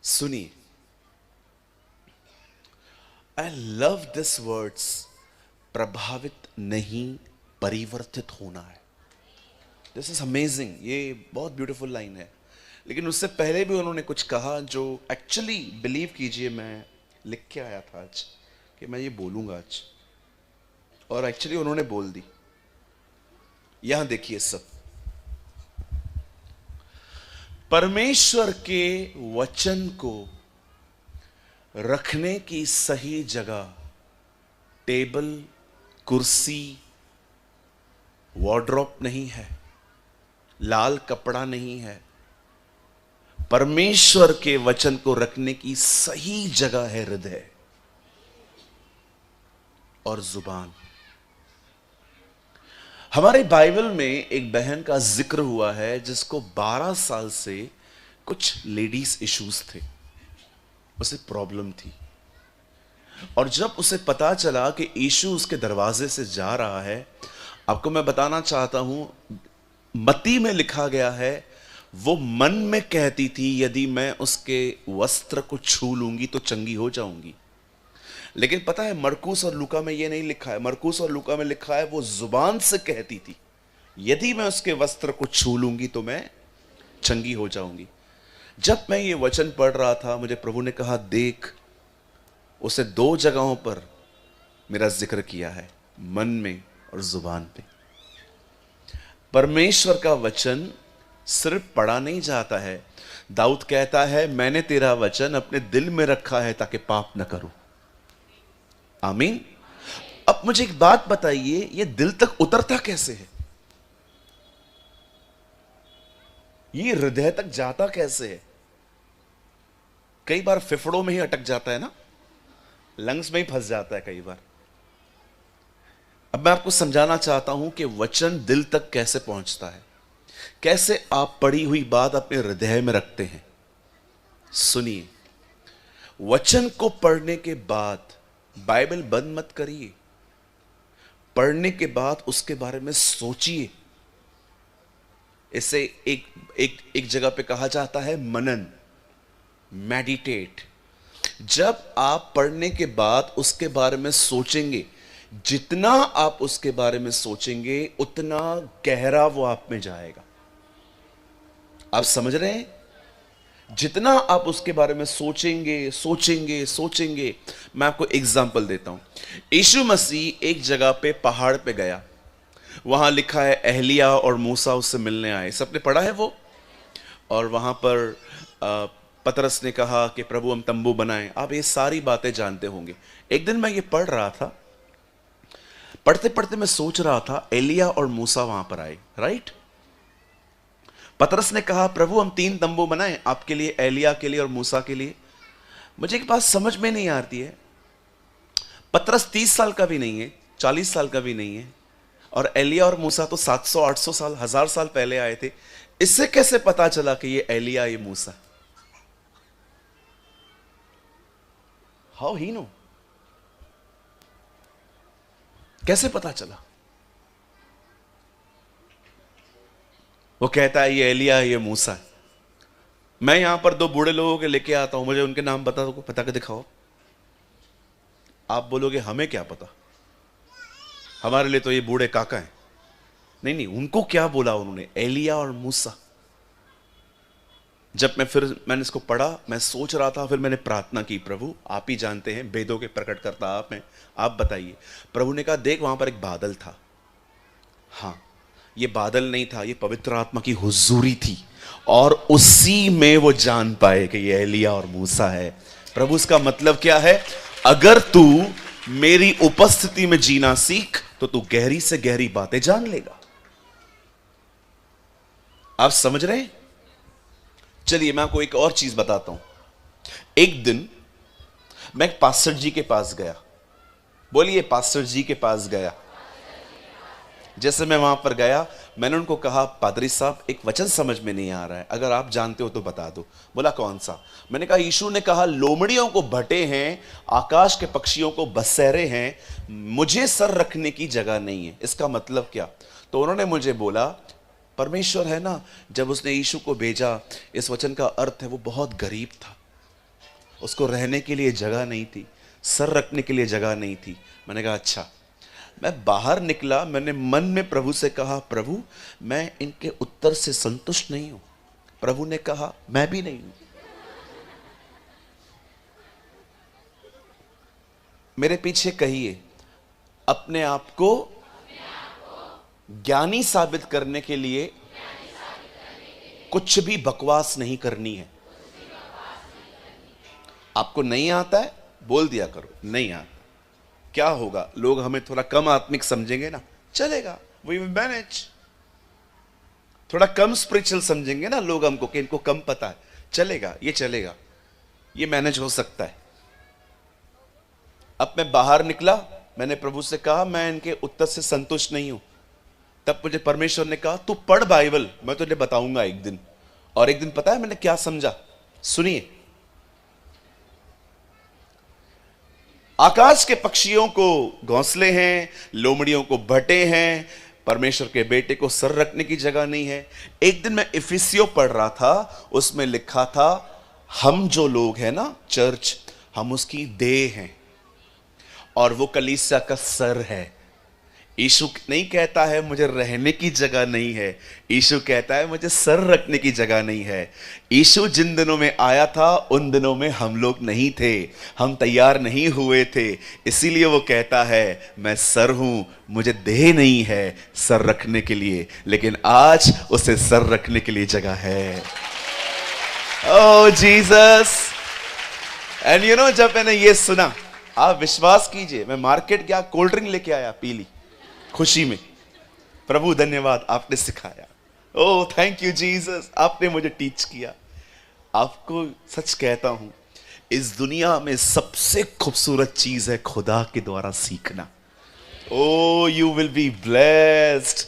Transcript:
सुनिए, I love this words, प्रभावित नहीं परिवर्तित होना है। दिस इज अमेजिंग, ये बहुत ब्यूटीफुल लाइन है। लेकिन उससे पहले भी उन्होंने कुछ कहा जो एक्चुअली बिलीव कीजिए मैं लिख के आया था आज कि मैं ये बोलूंगा आज, और एक्चुअली उन्होंने बोल दी। यहां देखिए सब, परमेश्वर के वचन को रखने की सही जगह टेबल, कुर्सी, वार्डरोब नहीं है, लाल कपड़ा नहीं है। परमेश्वर के वचन को रखने की सही जगह है हृदय और जुबान। हमारे बाइबल में एक बहन का जिक्र हुआ है जिसको 12 साल से कुछ लेडीज इश्यूज थे, उसे प्रॉब्लम थी। और जब उसे पता चला कि यीशु उसके दरवाजे से जा रहा है, आपको मैं बताना चाहता हूं, मत्ती में लिखा गया है वो मन में कहती थी यदि मैं उसके वस्त्र को छू लूंगी तो चंगी हो जाऊंगी। लेकिन पता है मरकुस और लूका में ये नहीं लिखा है। मरकुस और लूका में लिखा है वो जुबान से कहती थी यदि मैं उसके वस्त्र को छू लूंगी तो मैं चंगी हो जाऊंगी। जब मैं ये वचन पढ़ रहा था, मुझे प्रभु ने कहा देख, उसे 2 जगहों पर मेरा जिक्र किया है, मन में और जुबान पे। परमेश्वर का वचन सिर्फ पढ़ा नहीं जाता है। दाऊद कहता है मैंने तेरा वचन अपने दिल में रखा है ताकि पाप न करूं। आमीन। अब मुझे एक बात बताइए, ये दिल तक उतरता कैसे है? ये हृदय तक जाता कैसे है? कई बार फेफड़ों में ही अटक जाता है ना, लंग्स में ही फंस जाता है कई बार। अब मैं आपको समझाना चाहता हूं कि वचन दिल तक कैसे पहुंचता है, कैसे आप पढ़ी हुई बात अपने हृदय में रखते हैं। सुनिए, वचन को पढ़ने के बाद बाइबल बंद मत करिए, पढ़ने के बाद उसके बारे में सोचिए। इसे एक जगह पे कहा जाता है मनन, मेडिटेट। जब आप पढ़ने के बाद उसके बारे में सोचेंगे, जितना आप उसके बारे में सोचेंगे उतना गहरा वो आप में जाएगा। आप समझ रहे हैं? जितना आप उसके बारे में सोचेंगे सोचेंगे सोचेंगे। मैं आपको एग्जांपल देता हूं। यीशु मसीह एक जगह पे पहाड़ पे गया, वहां लिखा है एलिया और मूसा उससे मिलने आए। सबने पढ़ा है वो। और वहां पर पतरस ने कहा कि प्रभु हम तंबू बनाएं। आप ये सारी बातें जानते होंगे। एक दिन मैं ये पढ़ रहा था, पढ़ते पढ़ते मैं सोच रहा था एलिया और मूसा वहां पर आए, राइट। पतरस ने कहा प्रभु हम 3 तंबू बनाएं, आपके लिए, एलिया के लिए और मूसा के लिए। मुझे एक बात समझ में नहीं आती है, पतरस 30 साल का भी नहीं है, 40 साल का भी नहीं है, और एलिया और मूसा तो 700 800 साल 1000 साल पहले आए थे। इससे कैसे पता चला कि ये एलिया ये मूसा? How he no? कैसे पता चला? वो कहता है ये एलिया है ये मूसा है। मैं यहां पर 2 बूढ़े लोगों के लेके आता हूं, मुझे उनके नाम बता के दिखाओ। आप बोलोगे हमें क्या पता, हमारे लिए तो ये बूढ़े काका हैं। नहीं नहीं, उनको क्या बोला उन्होंने? एलिया और मूसा। जब मैंने इसको पढ़ा, मैं सोच रहा था, फिर मैंने प्रार्थना की, प्रभु आप ही जानते हैं, वेदों के प्रकट करता आप हैं, आप बताइए। प्रभु ने कहा देख वहां पर एक बादल था। हाँ, ये बादल नहीं था, ये पवित्र आत्मा की हुजूरी थी, और उसी में वो जान पाए कि ये एलिया और मूसा है। प्रभु इसका मतलब क्या है? अगर तू मेरी उपस्थिति में जीना सीख तो तू गहरी से गहरी बातें जान लेगा। आप समझ रहे हैं? चलिए मैं आपको एक और चीज बताता हूं। एक दिन मैं एक पास्टर जी के पास गया। बोलिए, पास्टर जी के पास गया। जैसे मैं वहां पर गया, मैंने उनको कहा पादरी साहब एक वचन समझ में नहीं आ रहा है, अगर आप जानते हो तो बता दो। बोला कौन सा? मैंने कहा यीशु ने कहा लोमड़ियों को भटे हैं, आकाश के पक्षियों को बसेरे हैं, मुझे सर रखने की जगह नहीं है। इसका मतलब क्या? तो उन्होंने मुझे बोला परमेश्वर है ना, जब उसने यीशु को भेजा, इस वचन का अर्थ है वो बहुत गरीब था, उसको रहने के लिए जगह नहीं थी, सर रखने के लिए जगह नहीं थी। मैंने कहा अच्छा। मैं बाहर निकला, मैंने मन में प्रभु से कहा, प्रभु मैं इनके उत्तर से संतुष्ट नहीं हूं। प्रभु ने कहा मैं भी नहीं हूं। मेरे पीछे कहिए, अपने आप को ज्ञानी साबित करने के लिए कुछ भी बकवास नहीं करनी है। आपको नहीं आता है, बोल दिया करो नहीं आता। क्या होगा, लोग हमें थोड़ा कम आत्मिक समझेंगे ना, चलेगा, वी विल मैनेज। थोड़ा कम स्पिरिचुअल समझेंगे ना लोग हमको, कि इनको कम पता है, चलेगा, ये चलेगा, ये मैनेज हो सकता है। अब मैं बाहर निकला, मैंने प्रभु से कहा मैं इनके उत्तर से संतुष्ट नहीं हूं। तब मुझे परमेश्वर ने कहा तू पढ़ बाइबल, मैं तुझे बताऊंगा एक दिन। और एक दिन पता है मैंने क्या समझा, सुनिए। आकाश के पक्षियों को घोंसले हैं, लोमड़ियों को भटे हैं, परमेश्वर के बेटे को सर रखने की जगह नहीं है। एक दिन मैं इफिसियो पढ़ रहा था, उसमें लिखा था हम जो लोग हैं ना चर्च, हम उसकी देह हैं और वो कलीसिया का सर है। यीशु नहीं कहता है मुझे रहने की जगह नहीं है, यीशु कहता है मुझे सर रखने की जगह नहीं है। यीशु जिन दिनों में आया था उन दिनों में हम लोग नहीं थे, हम तैयार नहीं हुए थे, इसीलिए वो कहता है मैं सर हूं, मुझे देह नहीं है सर रखने के लिए, लेकिन आज उसे सर रखने के लिए जगह है। ओह जीसस। एंड यू नो, जब मैंने ये सुना, आप विश्वास कीजिए, मैं मार्केट गया, कोल्ड ड्रिंक लेके आया, पी ली खुशी में। प्रभु धन्यवाद, आपने सिखाया। ओह थैंक यू जीसस, आपने मुझे टीच किया। आपको सच कहता हूं, इस दुनिया में सबसे खूबसूरत चीज है खुदा के द्वारा सीखना। Oh you will be blessed.